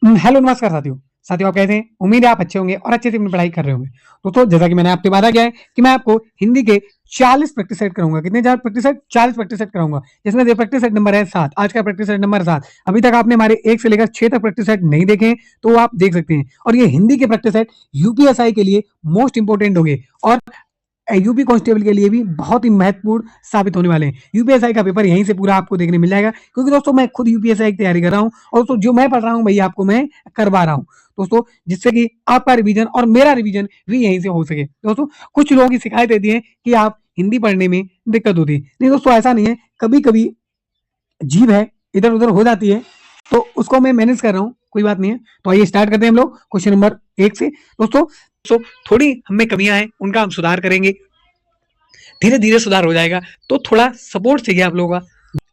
Hello नमस्कार साथियों। साथियों आप कैसे हैं? उम्मीद है आप अच्छे होंगे और अच्छे से अपनी पढ़ाई कर रहे होंगे। दोस्तों जैसा कि मैंने आपसे वादा किया है कि मैं आपको हिंदी के 40 प्रैक्टिस सेट कराऊंगा। कितने प्रैक्टिस सेट? 40 प्रैक्टिस सेट कराऊंगा, जिसमें से प्रैक्टिस सेट नंबर है 7। आज का प्रैक्टिस सेट नंबर 7। अभी तक आपने हमारे 1 से लेकर 6 तक प्रैक्टिस सेट नहीं देखे हैं तो आप देख सकते हैं। और ये हिंदी के प्रैक्टिस सेट यूपीएसआई के लिए मोस्ट इंपोर्टेंट होंगे और यूपी कांस्टेबल के लिए भी बहुत ही महत्वपूर्ण साबित होने वाले हैं। यूपीएसआई का पेपर यहीं से पूरा आपको देखने मिल जाएगा, क्योंकि दोस्तों मैं खुद यूपीएसआई की तैयारी कर रहा हूं और दोस्तों जो मैं पढ़ रहा हूं वही आपको मैं करवा रहा हूं दोस्तों, जिससे कि आपका रिवीजन और मेरा रिवीजन भी यहीं से हो सके। दोस्तों कुछ लोगों की शिकायत रहती है कि आप हिंदी पढ़ने में दिक्कत होती है। नहीं दोस्तों, ऐसा नहीं है। कभी कभी जीभ है इधर उधर हो जाती है, तो उसको मैं मैनेज कर रहा हूँ, कोई बात नहीं है। तो आइए स्टार्ट करते हैं हम लोग क्वेश्चन नंबर 1 से। दोस्तों थोड़ी हमें कमियां हैं, उनका हम सुधार करेंगे, धीरे धीरे सुधार हो जाएगा। तो थोड़ा सपोर्ट चाहिए आप लोगों का।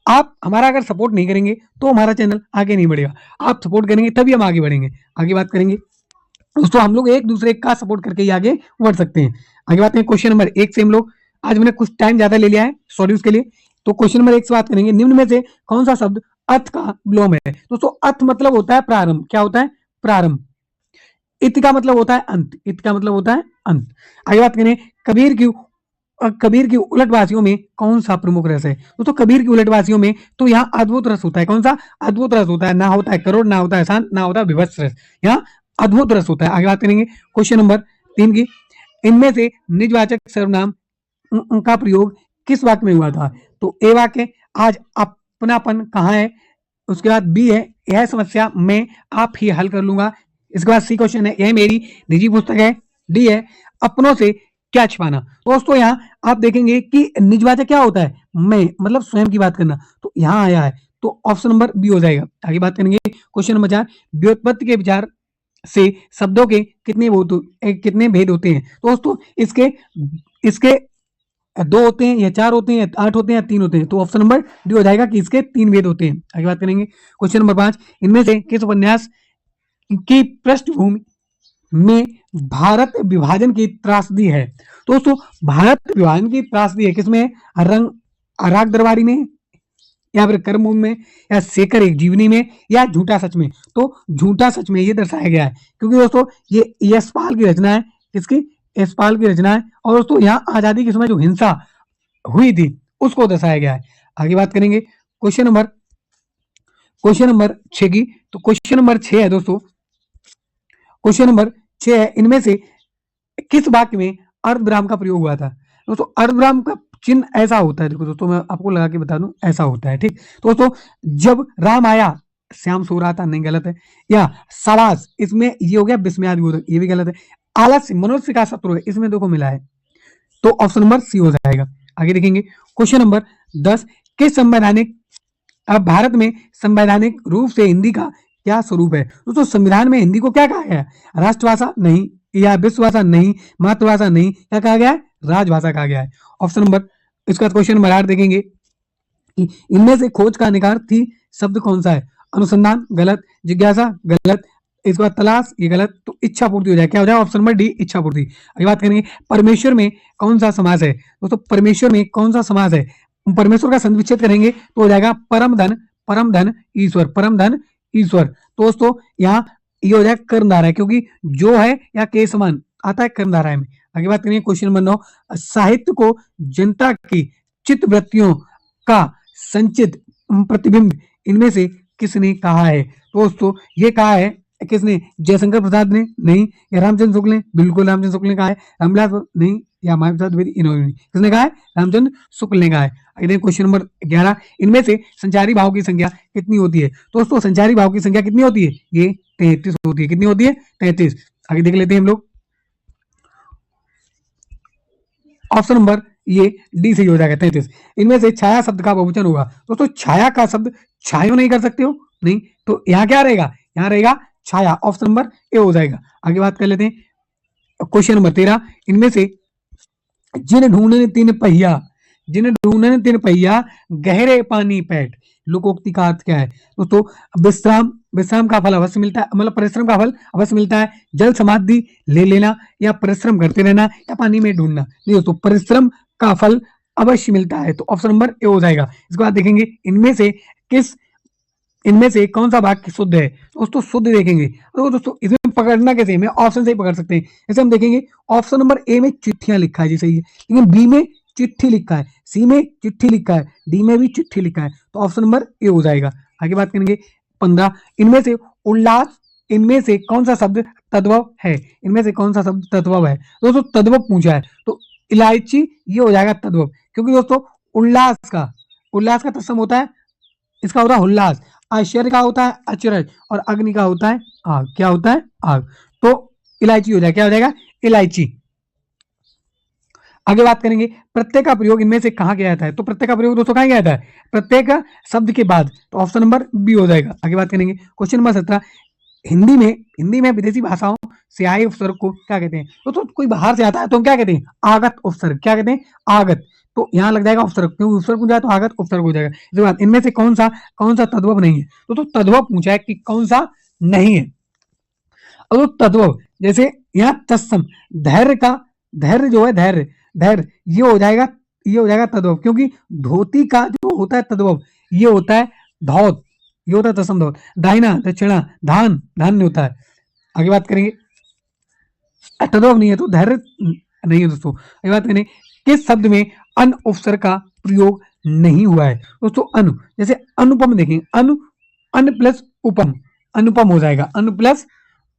आप हमारा अगर सपोर्ट नहीं करेंगे तो हमारा चैनल आगे नहीं बढ़ेगा। आप सपोर्ट करेंगे तभी हम आगे बढ़ेंगे। आगे बात करेंगे दोस्तों, हम लोग एक दूसरे का सपोर्ट करके ही आगे बढ़ सकते हैं। आगे बात करें क्वेश्चन नंबर 1 से हम लोग। आज मैंने कुछ टाइम ज्यादा ले लिया है सॉरी उसके लिए। तो क्वेश्चन नंबर 1 से बात करेंगे। निम्न में से कौन सा शब्द अर्थ का विलोम है? दोस्तों अर्थ मतलब होता है प्रारंभ। क्या होता है? प्रारंभ। इत का मतलब होता है अंत। इत का मतलब होता है अंत। आगे बात करें कबीर की उलटवासियों में कौन सा प्रमुख रस है? दोस्तों कबीर की उलटवासियों में तो यहाँ अद्भुत रस होता है। कौन सा? अद्भुत रस होता है। ना होता है करोड़, ना होता है शांत, ना होता है विभत्स रस। यहाँ अद्भुत रस होता है। आगे बात करेंगे क्वेश्चन नंबर 3 की। इनमें से निजवाचक सर्वनाम का प्रयोग किस वाक्य में हुआ था? तो ए वाक्य, आज अपनापन कहाँ है। उसके बाद बी है, यह समस्या मैं आप ही हल कर लूंगा। इसके बाद सी क्वेश्चन है, यह मेरी निजी पुस्तक है। डी है, अपनों से क्या छिपाना। दोस्तों यहाँ आप देखेंगे कि निजवाचक क्या होता है? मैं, मतलब स्वयं की बात करना। तो यहाँ आया है तो ऑप्शन नंबर बी हो जाएगा। आगे बात करेंगे क्वेश्चन नंबर 4। व्युत्पत्ति के विचार से शब्दों के कितने भेद होते हैं? दोस्तों इसके इसके 2 होते हैं या 4 होते हैं या 8 होते हैं या 3 होते हैं। तो ऑप्शन नंबर डी हो जाएगा कि इसके 3 भेद होते हैं। आगे बात करेंगे क्वेश्चन नंबर 5। इनमें से किस उपन्यास की पृष्ठभूमि में भारत विभाजन की त्रासदी है? दोस्तों भारत विभाजन की त्रासदी है किसमें? रंग राग दरबारी में, या फिर कर्मभूमि में, या शेखर एक जीवनी में, या झूठा सच में। तो झूठा सच में ये दर्शाया गया है, क्योंकि दोस्तों ये यशपाल की रचना है। किसकी? यशपाल की रचना है। और दोस्तों यहाँ आजादी के समय जो हिंसा हुई थी उसको दर्शाया गया है। आगे बात करेंगे क्वेश्चन नंबर 6 की। तो क्वेश्चन नंबर 6 है दोस्तों, क्वेश्चन नंबर 6 है, इनमें से किस वाक्य में अर्धविराम का प्रयोग हुआ था? दोस्तों अर्धविराम का चिन्ह ऐसा होता है, देखो दोस्तों मैं आपको लगा के बता दूं, ऐसा होता है। ठीक तो दोस्तों, जब राम आया श्याम सो रहा था, नहीं गलत है। या सावास, इसमें ये हो गया विस्मयादिबोधक, ये भी गलत है। आलस्य मनुष्य का शत्रु है, इसमें देखो मिला है। तो ऑप्शन नंबर सी हो जाएगा। आगे देखेंगे क्वेश्चन नंबर 10। किस संवैधानिक अब भारत में संवैधानिक रूप से हिंदी का क्या स्वरूप है? दोस्तों संविधान में हिंदी को क्या कहा गया है? राष्ट्रभाषा नहीं, या विश्वभाषा नहीं, मातृभाषा नहीं, क्या कहा गया है? राजभाषा कहा गया है। ऑप्शन नंबर, इसका क्वेश्चन नंबर 8 देखेंगे कि इनमें से खोज का निकार्थी शब्द कौन सा है? अनुसंधान गलत, जिज्ञासा गलत, इसके बाद तलाश ये गलत। तो इच्छा पूर्ति हो जाए, क्या हो जाए? ऑप्शन नंबर डी इच्छा पूर्ति। अभी बात करेंगे परमेश्वर में कौन सा समास है? दोस्तों परमेश्वर में कौन सा समास है? परमेश्वर का संविच्छेद करेंगे तो हो जाएगा परम धन ईश्वर, परम धन ईश्वर। तो दोस्तों यहाँ ये हो जाएगा कर्मधारय, क्योंकि जो है या के समान आता है कर्मधारय में। आगे बात करेंगे क्वेश्चन नंबर 9। साहित्य को जनता की चित्त वृत्तियों का संचित प्रतिबिंब इनमें से किसने कहा है? दोस्तों ये कहा है किसने? जयशंकर प्रसाद ने? नहीं। या रामचंद्र शुक्ल ने? बिल्कुल रामचंद्र शुक्ल ने कहा है। रामविलास नहीं, या मायावी प्रसाद द्विवेदी, इन्होंने नहीं। किसने कहा है? रामचंद्र शुक्ल ने कहा है। आगे क्वेश्चन नंबर 11। इनमें से संचारी भाव की संख्या कितनी होती है? दोस्तों संचारी भाव की संख्या कितनी होती है? ये 33 होती है। कितनी होती है? 33। आगे देख लेते हैं हम लोग। ऑप्शन नंबर ये डी से हो जाएगा 33। इनमें से छाया शब्द का बहुवचन होगा। दोस्तों छाया का शब्द छायो नहीं कर सकते हो, नहीं। तो यहाँ क्या रहेगा? यहाँ रहेगा छाया। ऑप्शन नंबर ए हो जाएगा। आगे बात कर लेते हैं क्वेश्चन नंबर 13। इनमें से जिन ढूंढने तीन पहिया गहरे पानी पैठ, लोकोक्ति का अर्थ क्या है? दोस्तों विश्राम का फल अवश्य मिलता है, मतलब परिश्रम का फल अवश्य मिलता है। जल समाधि ले लेना, या परिश्रम करते रहना, या पानी में ढूंढना। नहीं दोस्तों परिश्रम का फल अवश्य मिलता है। तो ऑप्शन नंबर ए हो जाएगा। इसके बाद देखेंगे इनमें से कौन सा वाक्य शुद्ध है? दोस्तों शुद्ध देखेंगे तो दोस्तों इसमें पकड़ना कैसे है, ऑप्शन से ही पकड़ सकते हैं। जैसे हम देखेंगे ऑप्शन नंबर ए में चिट्ठियां लिखा है जी, सही है, लेकिन बी में चिट्ठी लिखा है, सी में चिट्ठी लिखा है, डी में भी चिट्ठी लिखा है, तो ऑप्शन नंबर ए हो जाएगा। आगे बात करेंगे 15, इनमें से उल्लास, इनमें से कौन सा शब्द तद्भव है? इनमें से कौन सा शब्द तद्भव है? दोस्तों तद्भव पूछा है तो इलायची ये हो जाएगा तद्भव, क्योंकि दोस्तों उल्लास का तत्सम होता है, इसका होता है उल्लास, आश्चर्य का होता है अचरज, और अग्नि का होता है आग। क्या होता है? आग। तो इलायची हो जाएगा, क्या हो जाएगा? इलायची। आगे बात करेंगे प्रत्यय का प्रयोग इनमें से कहां किया जाता है? तो प्रत्यय का प्रयोग दोस्तों कहां किया जाता है? प्रत्येक शब्द के बाद, तो ऑप्शन नंबर बी हो जाएगा। आगे बात करेंगे क्वेश्चन नंबर 17, हिंदी में विदेशी भाषाओं से आए उपसर्ग को क्या कहते हैं? तो कोई बाहर से आता है तो हम क्या कहते हैं? आगत उपसर्ग। क्या कहते हैं? आगत। तो यहाँ लग जाएगा उपसर्ग, क्योंकि उपसर्ग पूछा है तो आगत उपसर्ग हो जाएगा। इसके बाद इनमें से कौन सा तद्भव नहीं है? तो तद्भव पूछा है कि कौन सा नहीं है। और तद्भव जैसे यहाँ तत्सम, धैर्य जो है धैर्य ये हो जाएगा तद्भव, क्योंकि धोती का जो होता है तद्भव ये होता है धौत, ये होता है तत्सम धौत। दाहिना दक्षिणा धान्य होता है। आगे बात करेंगे तद्भव नहीं है तो धैर्य नहीं है दोस्तों। आगे बात करेंगे किस शब्द में अन उपसर्ग का प्रयोग नहीं हुआ है? दोस्तों अनु, जैसे अनुपम देखेंगे, अन प्लस उपम, अनुपम हो जाएगा, अनु प्लस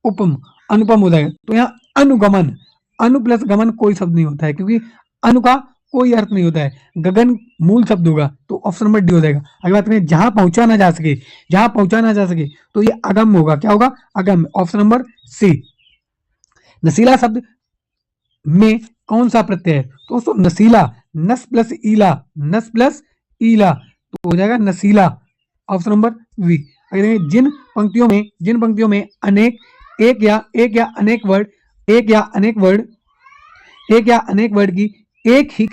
उपम अनुपम हो जाएगा। तो यहाँ अनुगमन, अनु प्लस गमन कोई शब्द नहीं होता है, क्योंकि अनु का कोई अर्थ नहीं होता है, गगन मूल शब्द होगा, तो ऑप्शन नंबर डी हो जाएगा। आगे बात करें जहां पहुंचा ना जा सके तो ये अगम होगा। क्या होगा? अगम। Option number C. नशीला शब्द में कौन सा प्रत्यय है? तो दोस्तों नशीला, नस प्लस ईला तो हो जाएगा नशीला। Option number we. जिन पंक्तियों में अनेक एक या अनेक वर्ड की एक ही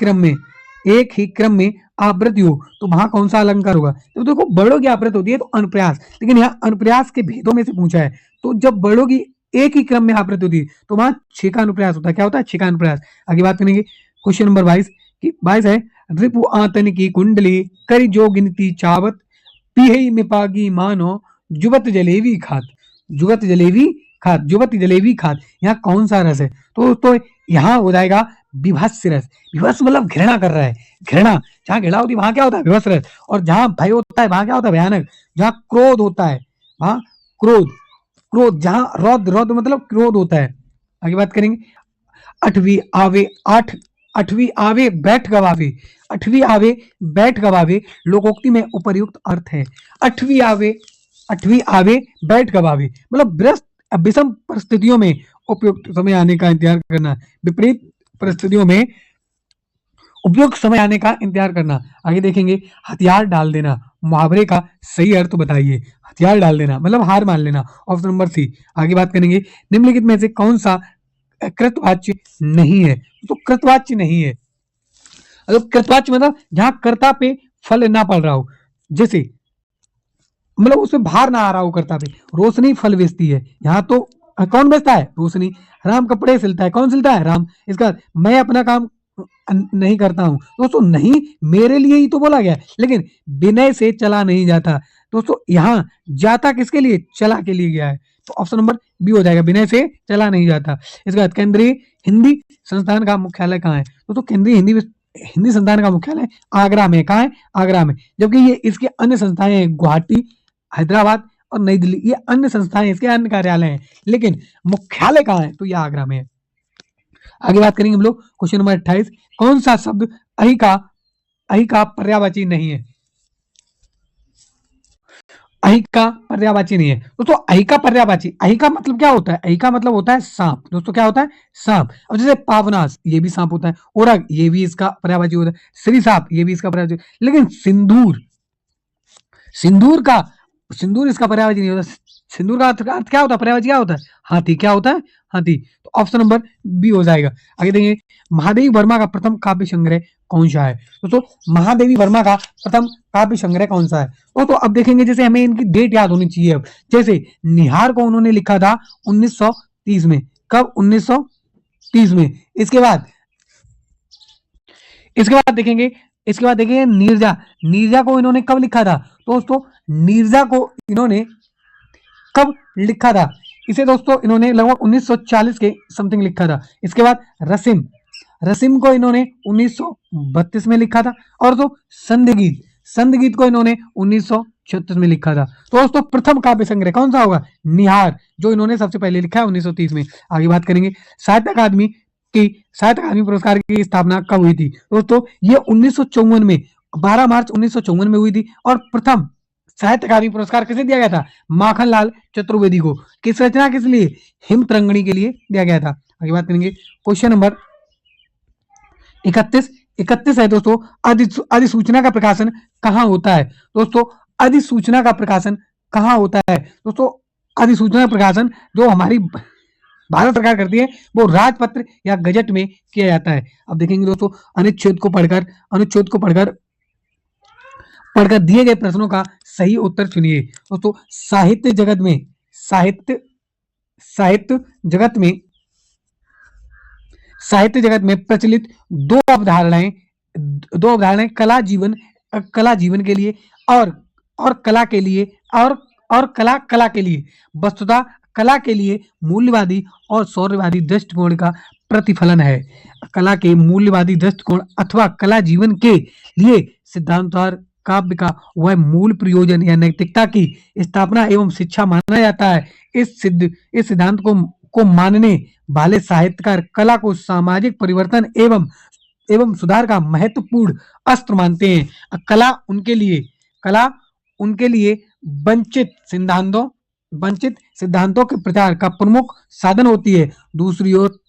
क्रम में आवृत्ति हो तो वहां कौन सा अलंकार होगा? तो देखो वर्णों की आवृत्ति होती है तो अनुप्रयास, लेकिन यहाँ अनुप्रयास के भेदों में से पूछा है, तो जब वर्णों की एक ही क्रम में आवृत्ति होती है तो वहां 6 का अनुप्रयास होता है। क्या होता है? 6 का अनुप्रयास। आगे बात करेंगे क्वेश्चन नंबर 22 है रिपु आतन की कुंडली करी जो गिनती चावत पीहई में पागी मानो जुवत जलेबी खात। यहाँ कौन सा रस है? तो यहाँ हो जाएगा विभत्स रस। विभत्स मतलब घृणा कर रहा है, घृणा। जहाँ घृणा होती है वहां क्या होता है? विभत्स रस। और जहां भय होता है वहां क्या होता है? भयानक। जहां क्रोध होता है वहां क्रोध, जहां रौद्र मतलब क्रोध होता है। आगे बात करेंगे आठवीं आवे बैठ गवावे लोकोक्ति में उपर्युक्त अर्थ है। आठवीं आवे बैठ गवावे मतलब विषम परिस्थितियों में उपयुक्त समय आने का इंतजार करना, विपरीत परिस्थितियों में उपयुक्त समय आने का इंतजार करना। आगे देखेंगे हथियार डाल देना, मुहावरे का सही अर्थ बताइए। हथियार डाल देना मतलब हार मान लेना। Option number C. आगे बात करेंगे निम्नलिखित में से कौन सा कृतवाच्य नहीं है? तो कृतवाच्य नहीं है। कृतवाच्य मतलब जहां कर्ता पे फल ना पड़ रहा हो, जैसे मतलब उसमें भार ना आ रहा हो कर्ता पे। रोशनी फल बेचती है, यहाँ तो कौन बेचता है? रोशनी। राम कपड़े सिलता है, कौन सिलता है? राम। इसका मैं अपना काम नहीं करता हूं। दोस्तों नहीं मेरे लिए ही तो बोला गया, लेकिन विनय से चला नहीं जाता। दोस्तों यहाँ जाता किसके लिए? चला के लिए गया है, तो ऑप्शन नंबर बी हो जाएगा, विनय से चला नहीं जाता। इसके बाद केंद्रीय हिंदी संस्थान का मुख्यालय कहाँ है? दोस्तों केंद्रीय हिंदी संस्थान का मुख्यालय आगरा में। कहाँ है? आगरा में। जबकि ये इसके अन्य संस्थाएं हैं गुवाहाटी, हैदराबाद और नई दिल्ली, ये अन्य संस्थाएं, इसके अन्य कार्यालय हैं, लेकिन मुख्यालय कहाँ है? तो यह आगरा में है। आगे बात करेंगे हम लोग क्वेश्चन नंबर 28, कौन सा शब्द अहि का पर्यायवाची नहीं है? अहि का पर्यायवाची नहीं है दोस्तों। अहि का पर्यायवाची, अहि का मतलब क्या होता है? अहि का मतलब होता है सांप। दोस्तों क्या होता है? सांप। अब जैसे पावनास ये भी सांप होता है, ओरग ये भी इसका पर्यायवाची होता है, श्री सांप ये भी इसका पर्यायवाची, लेकिन सिंदूर इसका पर्यायवाची नहीं होता। सिंदूर का अर्थ क्या होता है? पर्यायवाची क्या होता है? हाथी। क्या होता है? हाथी। तो ऑप्शन नंबर बी हो जाएगा। आगे देखेंगे महादेवी वर्मा का प्रथम काव्य संग्रह कौन सा है? दोस्तों महादेवी वर्मा का प्रथम काव्य संग्रह कौन सा है? तो अब देखेंगे, जैसे हमें इनकी डेट याद होनी चाहिए। अब जैसे निहार को उन्होंने लिखा था 1930 में। कब? 1930 में। इसके बाद देखेंगे इसके बाद देखिए नीरजा, नीरजा को इन्होंने कब लिखा था दोस्तों, नीरजा को इन्होंने कब लिखा था, इसे दोस्तों इन्होंने लगभग 1940 के समथिंग लिखा था। इसके बाद रसिम, रसिम को इन्होंने 1932 में लिखा था। और तो संधिगीत, संधिगीत को इन्होंने 1936 में लिखा था। तो दोस्तों प्रथम काव्य संग्रह कौन सा होगा, निहार, जो इन्होंने सबसे पहले लिखा है 1930 में। आगे बात करेंगे साहित्य अकादमी की, साहित्य अकादमी पुरस्कार की स्थापना कब हुई थी दोस्तों, ये 1954 में, 12 मार्च 1954 में हुई थी। और प्रथम साहित्य अकादमी पुरस्कार किसे दिया गया था, माखनलाल चतुर्वेदी को। किस रचना किस लिए, हिम तरंगिणी के लिए दिया गया था। आगे बात करेंगे क्वेश्चन नंबर 31, 31 है दोस्तों, अधिसूचना का प्रकाशन कहाँ होता है दोस्तों, अधिसूचना का प्रकाशन कहाँ होता है दोस्तों, अधिसूचना प्रकाशन जो हमारी भारत सरकार करती है वो राजपत्र या गजट में किया जाता है। अब देखेंगे दोस्तों अनुच्छेद को पढ़कर, अनुच्छेद को पढ़कर पढ़कर दिए गए प्रश्नों का सही उत्तर चुनिए दोस्तों। साहित्य जगत में, साहित्य साहित्य जगत में, साहित्य जगत में प्रचलित दो अवधारणाएं, दो अवधारणाएं कला जीवन, कला जीवन के लिए और कला के लिए, और कला कला के लिए, वस्तुतः कला के लिए मूल्यवादी और शौर्यवादी दृष्टिकोण का प्रतिफलन है। कला के मूल्यवादी दृष्टिकोण अथवा कला जीवन के लिए सिद्धांतवार काव्य का वह मूल प्रयोजन या नैतिकता की स्थापना एवं शिक्षा माना जाता है। इस सिद्धांत को मानने वाले साहित्यकार कला को सामाजिक परिवर्तन एवं सुधार का महत्वपूर्ण अस्त्र मानते हैं। कला उनके लिए वंचित सिद्धांतों के प्रचार का प्रमुख साधन होती है। दूसरी ओर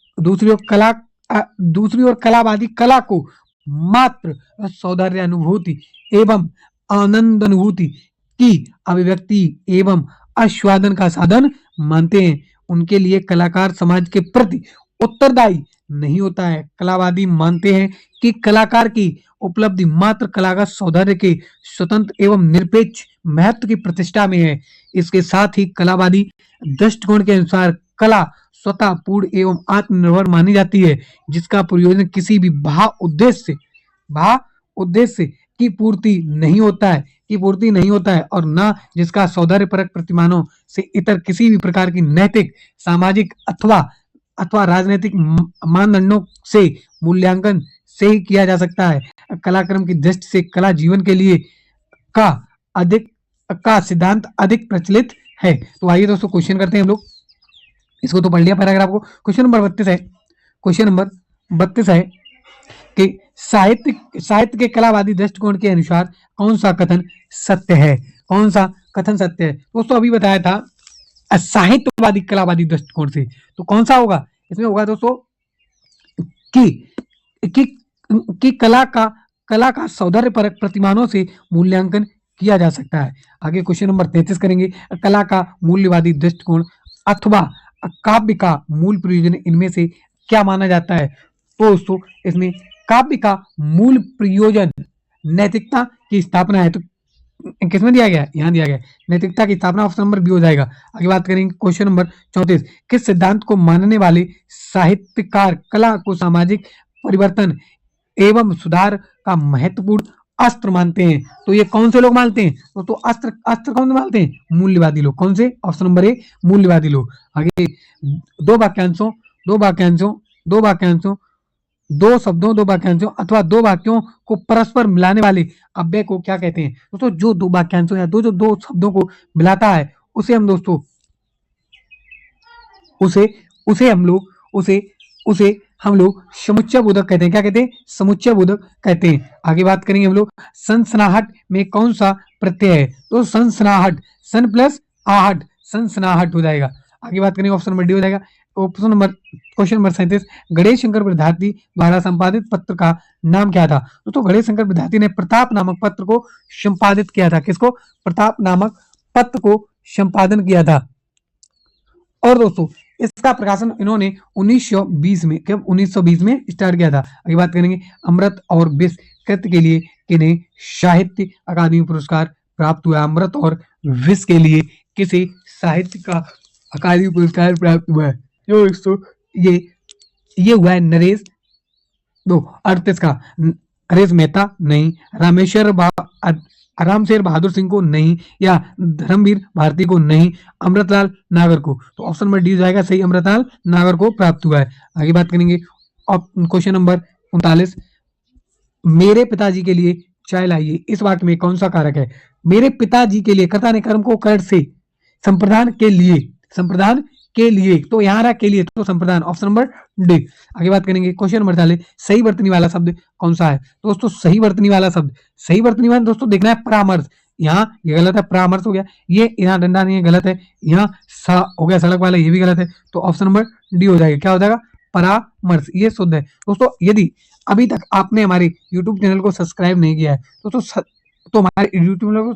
कलावादी कला को मात्र सौंदर्य अनुभूति एवं आनंद अनुभूति की अभिव्यक्ति एवं आस्वादन का साधन मानते हैं। उनके लिए कलाकार समाज के प्रति उत्तरदायी नहीं होता है। कलावादी मानते हैं कि कलाकार की उपलब्धि मात्र कला का सौंदर्य के स्वतंत्र एवं निरपेक्ष महत्व की प्रतिष्ठा में है। इसके साथ ही कलावादी दृष्टिकोण के अनुसार कला स्वतः पूर्ण एवं आत्मनिर्भर मानी जाती है, जिसका प्रयोजन किसी भी बाह्य उद्देश्य की पूर्ति नहीं होता है और न जिसका सौंदर्यपरक प्रतिमानों से इतर किसी भी प्रकार की नैतिक, सामाजिक अथवा राजनीतिक मानदंडों से मूल्यांकन से ही किया जा सकता है। कलाक्रम की दृष्टि से कला जीवन के लिए का सिद्धांत अधिक प्रचलित है। तो आइए दोस्तों क्वेश्चन करते हैं हम लोग, इसको तो पढ़ लिया पैराग्राफ को। क्वेश्चन नंबर 32 है, क्वेश्चन नंबर 32 है कि साहित्य के कलावादी दृष्टिकोण के अनुसार कौन सा कथन सत्य है, कौन सा कथन सत्य है दोस्तों। अभी बताया था साहित्यवादी कलावादी दृष्टिकोण से, तो कौन सा होगा इसमें, होगा दोस्तों कि कला का सौंदर्यपरक प्रतिमानों से मूल्यांकन किया जा सकता है। आगे क्वेश्चन नंबर 33 करेंगे, कला का मूल्यवादी दृष्टिकोण अथवा काव्य का मूल प्रयोजन इनमें से क्या माना जाता है। तो दोस्तों इसमें काव्य का मूल प्रयोजन नैतिकता की स्थापना है। तो किसमें दिया गया, यहाँ दिया गया नैतिकता की स्थापना, ऑप्शन नंबर बी हो जाएगा। आगे बात करेंगे क्वेश्चन नंबर 34, किस सिद्धांत को मानने वाले साहित्यकार कला को सामाजिक परिवर्तन एवं सुधार का महत्वपूर्ण अस्त्र मानते हैं। तो ये कौन से लोग मानते हैं तो अस्त्र कौन से मानते हैं, मूल्यवादी लोग। कौन से, ऑप्शन नंबर ए मूल्यवादी लोग। आगे दो वाक्यांशों अथवा दो वाक्यों को परस्पर मिलाने वाले अव्यय को क्या कहते हैं दोस्तों। जो दो वाक्यांशों या दो शब्दों को मिलाता है उसे हम दोस्तों उसे हम लोग समुच्चय बोधक कहते हैं। क्या कहते हैं, समुच्चय बोधक कहते हैं। आगे बात करेंगे हम लोग सनसनाहट में कौन सा प्रत्यय है, तो सनसनाहट, सन प्लस आहट, सनसनाहट हो जाएगा। आगे बात करेंगे ऑप्शन नंबर डी हो जाएगा। Option number question number 37, Ganesh Shankar विद्यार्थी द्वारा संपादित पत्र का नाम क्या था। तो गणेश शंकर विद्यार्थी ने प्रताप नामक पत्र को संपादित किया था। किसको, प्रताप नामक पत्र को संपादन किया था। और दोस्तों इसका प्रकाशन इन्होंने 1920 में स्टार्ट किया था। आगे बात करेंगे अमृत और विष कृत्य के लिए किन्हें साहित्य अकादमी पुरस्कार प्राप्त हुआ। अमृत और विष के लिए किसे साहित्य का अकादमी पुरस्कार प्राप्त हुआ है। दोस्तों ये हुआ है नरेश 38 का हरेश मेहता नहीं, रामशेर बहादुर सिंह को नहीं, या धर्मवीर भारती को नहीं, अमृतलाल नागर को। तो ऑप्शन नंबर डी हो जाएगा सही, अमृतलाल नागर को प्राप्त हुआ है। आगे बात करेंगे क्वेश्चन नंबर 39, मेरे पिताजी के लिए चाय लाइए, इस वाक्य में कौन सा कारक है? मेरे पिताजी के लिए, कर्ता ने कर्म को कर से, संप्रदान के लिए, संप्रदान के लिए, तो यहाँ रहा के लिए, तो संप्रदान, ऑप्शन नंबर डी। आगे बात करेंगे क्वेश्चन नंबर 40, सही वर्तनी वाला शब्द कौन सा है? दोस्तों सही वर्तनी वाला शब्द, सही वर्तनी वाला दोस्तों देखना है परामर्श, यहाँ ये गलत है, परामर्श हो गया, ये यहाँ डंडा नहीं है, गलत है, यहाँ सा हो गया सड़क वाला, ये भी गलत है, तो ऑप्शन नंबर डी हो जाएगा। क्या हो जाएगा? परामर्श, ये शुद्ध है। दोस्तों यदि अभी तक आपने हमारे YouTube चैनल को सब्सक्राइब नहीं किया है तो हमारे YouTube चैनल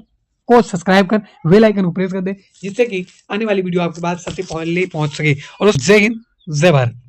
को सब्सक्राइब कर बेल आइकन को प्रेस कर दे, जिससे कि आने वाली वीडियो आपके पास सबसे पहले पहुंच सके। और जय हिंद, जय भारत।